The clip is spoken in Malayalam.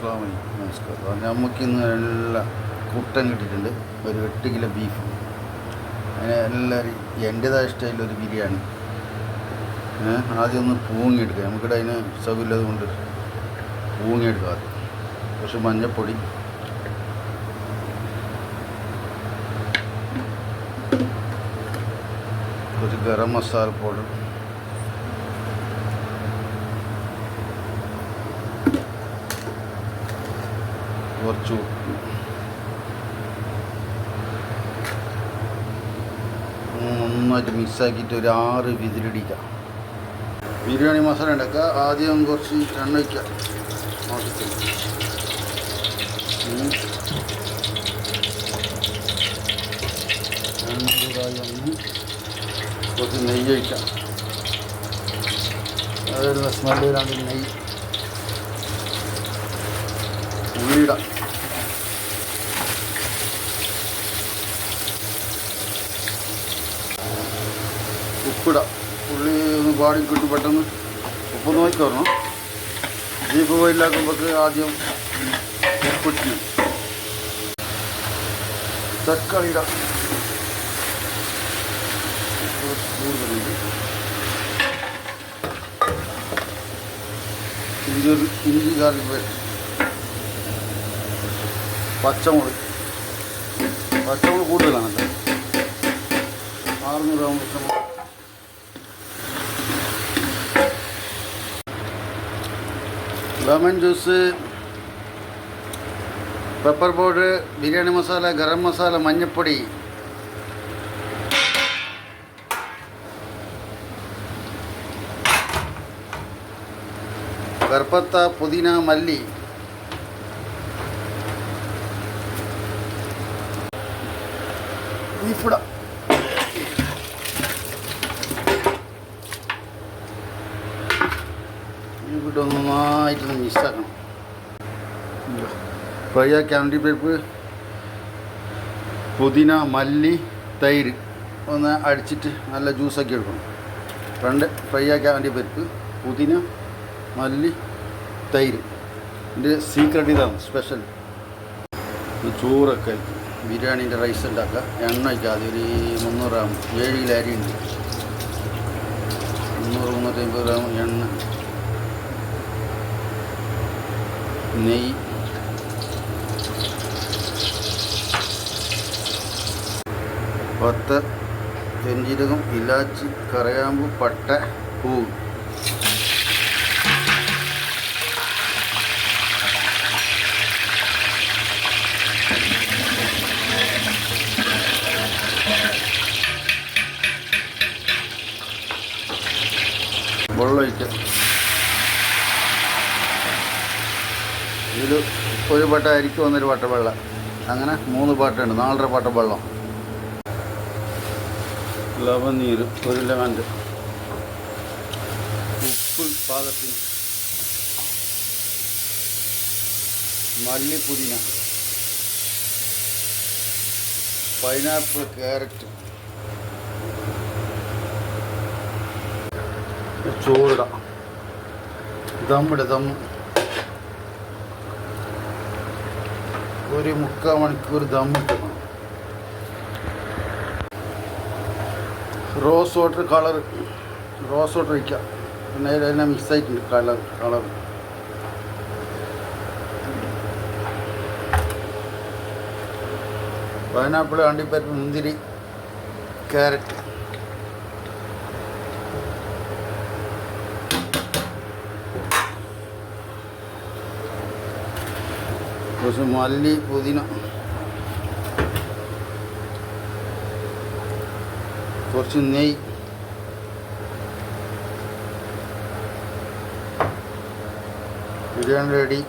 അസ്സലാമു അലൈക്കും, നമസ്കാരം. നമുക്കിന്ന് എല്ലാം കൂട്ടൻ കിട്ടിയിട്ടുണ്ട്. ഒരു 8 കിലോ ബീഫ്. അതിന് എല്ലാവരും എൻ്റേതായ സ്റ്റൈലൊരു ബിരിയാണി. ആദ്യം ഒന്ന് പൂങ്ങിയെടുക്കുക. നമുക്കിവിടെ അതിന് സൗകര്യമില്ലാതെ കൊണ്ട് പൂങ്ങിയെടുക്കുക. ആദ്യം കുറച്ച് മഞ്ഞൾപ്പൊടി, കുറച്ച് ഗരം മസാല പൗഡർ, കുറച്ച് ഉപ്പ്, നന്നായിട്ട് മിക്സാക്കിയിട്ട് ഒരു 6 വിസിലടിക്കുക. ബിരിയാണി മസാല ഉണ്ടാക്കുക. ആദ്യം കുറച്ച് എണ്ണ വയ്ക്കുക. എണ്ണ ചൂടായി വന്ന് കുറച്ച് നെയ്യ് വയ്ക്കാം. അതൊരു സ്മെല്ല് വരാണ്ട് നെയ്യ്, ഉള്ളിയിടാം. ഉപ്പിടാം. ഉള്ളി ഒന്ന് പാടി കിട്ടി പെട്ടെന്ന് ഉപ്പ് നോക്കി വരണം. ബീഫ് ബോയിലാക്കുമ്പോൾ ആദ്യം ഉപ്പിട്ട് തക്കാളി ഇടാം. കൂടുതലുണ്ട്. ഇഞ്ചി ഗാർലിക് പേസ്റ്റ്, പച്ചമുളക് കൂടുതലാണ്. 600 ഗ്രാം പച്ചമുളക്, lemon juice, pepper powder, biryani masala, garam masala, മഞ്ഞൾപ്പൊടി, കറുപ്പത്ത, പുതിന, മല്ലി, ബീഫിടാം. ബീഫിട്ട് നന്നായിട്ടൊന്ന് മിക്സാക്കണം. ഫ്രൈ ആക്കിയ അണ്ടിപ്പരിപ്പ്, പുതിന, മല്ലി, തൈര് ഒന്ന് അടിച്ചിട്ട് നല്ല ജ്യൂസാക്കി എടുക്കണം. ഫ്രൈ ആക്കിയ അണ്ടിപ്പരിപ്പ്, പുതിന, മല്ലി, തൈര്. ഇതിൻ്റെ സീക്രട്ട് ഇതാണ്, സ്പെഷ്യൽ. ചോറൊക്കെ ബിരിയാണീൻ്റെ റൈസ് ഉണ്ടാക്കുക. എണ്ണ വയ്ക്കാതെ ഒരു 300 ഗ്രാം, 7 കിലോ അരി ഉണ്ട്. 300-350 ഗ്രാം എണ്ണ, നെയ്യ്, പത്ത്, പെരുംജീരകം, ഇലാച്ചി, കറിയാമ്പു, പട്ട, പൂവ്. വെള്ളം ഒഴിക്കുക. ഇതിൽ ഒരു പട്ട അരിക്ക് വന്നൊരു പട്ട വെള്ളം, അങ്ങനെ 3 പാട്ടുണ്ട്. 4.5 പാട്ട വെള്ളം. ലവൻ നീര് 1 ലെമൺ, ഉപ്പ് പാകത്തിന്, മല്ലി, പുതിന, പൈനാപ്പിൾ, ക്യാരറ്റ്, ചോറിടാം. ദമ്മിട്. ഒരു 3/4 മണിക്കൂർ ദമ്മിട്ട്. റോസ് വാട്ടർ വയ്ക്കുക. പിന്നെ അതിനെ മിക്സായിട്ടുണ്ട് കളർ. പൈനാപ്പിൾ, അണ്ടിപ്പരിപ്പ്, മുന്തിരി, ക്യാരറ്റ്, കുറച്ച് മല്ലി, പുതിന, കുറച്ച് നെയ്യ്, ബിരിയാണി റെഡി.